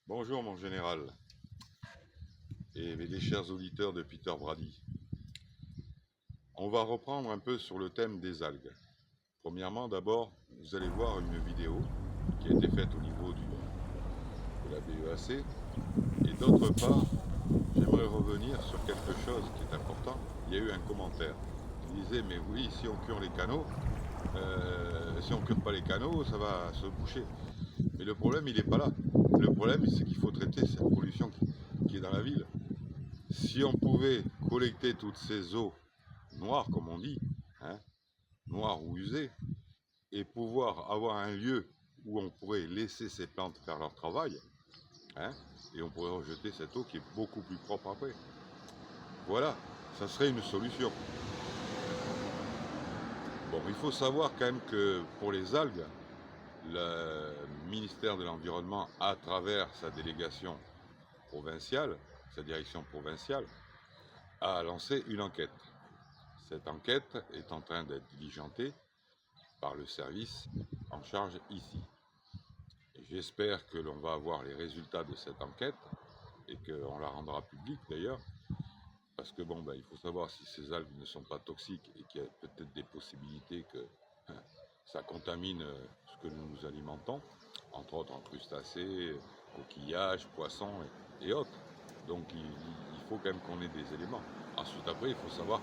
Bonjour mon général et les chers auditeurs de Peter Brady. On va reprendre un peu sur le thème des algues. Premièrement, d'abord, vous allez voir une vidéo qui a été faite au niveau de la BEAC. Et d'autre part, j'aimerais revenir sur quelque chose qui est important. Il y a eu un commentaire qui disait, mais oui, si on cure les canaux, si on ne cure pas les canaux, ça va se boucher. Mais le problème, il n'est pas là. Le problème, c'est qu'il faut traiter cette pollution qui est dans la ville. Si on pouvait collecter toutes ces eaux noires, comme on dit, hein, noires ou usées, et pouvoir avoir un lieu où on pourrait laisser ces plantes faire leur travail, hein, et on pourrait rejeter cette eau qui est beaucoup plus propre après. Voilà, ça serait une solution. Bon, il faut savoir quand même que pour les algues, le ministère de l'Environnement, à travers sa délégation provinciale, sa direction provinciale, a lancé une enquête. Cette enquête est en train d'être diligentée par le service en charge ici. J'espère que l'on va avoir les résultats de cette enquête et qu'on la rendra publique d'ailleurs, parce que bon, il faut savoir si ces algues ne sont pas toxiques et qu'il y a peut-être des possibilités que ça contamine ce que nous nous alimentons, entre autres en crustacés, coquillages, poissons et autres. Donc il faut quand même qu'on ait des éléments. Ensuite après, il faut savoir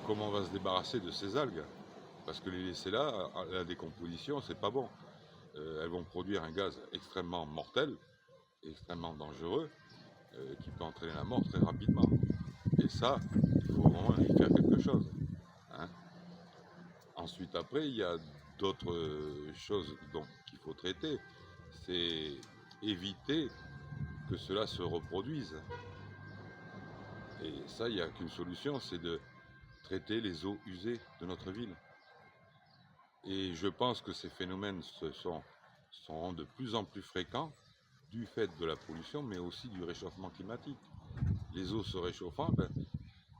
comment on va se débarrasser de ces algues. Parce que les laisser là, à la décomposition, c'est pas bon. Elles vont produire un gaz extrêmement mortel, extrêmement dangereux, qui peut entraîner la mort très rapidement. Et ça, il faut vraiment y faire quelque chose. Hein. Ensuite après, il y a d'autres choses qu'il faut traiter. C'est éviter que cela se reproduise. Et ça, il n'y a qu'une solution, c'est de traiter les eaux usées de notre ville. Et je pense que ces phénomènes sont de plus en plus fréquents du fait de la pollution, mais aussi du réchauffement climatique. Les eaux se réchauffant,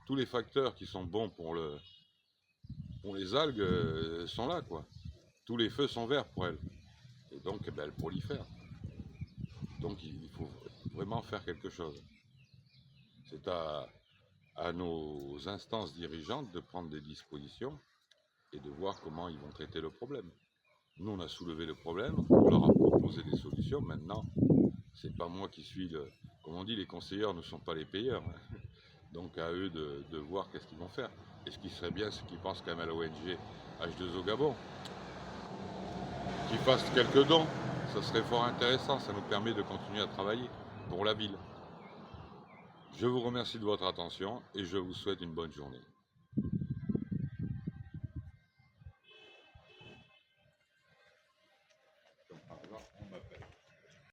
tous les facteurs qui sont bons pour les algues sont là, quoi. Tous les feux sont verts pour elles. Et donc, elles prolifèrent. Donc, il faut vraiment faire quelque chose. C'est à nos instances dirigeantes de prendre des dispositions et de voir comment ils vont traiter le problème. Nous, on a soulevé le problème, on leur a proposé des solutions. Maintenant, c'est pas moi qui suis comme on dit, les conseilleurs ne sont pas les payeurs. Donc à eux de voir qu'est-ce qu'ils vont faire. Et ce qui serait bien, c'est qu'ils pensent quand même à l'ONG H2O Gabon, qu'ils fassent quelques dons. Ça serait fort intéressant, ça nous permet de continuer à travailler pour la ville. Je vous remercie de votre attention et je vous souhaite une bonne journée.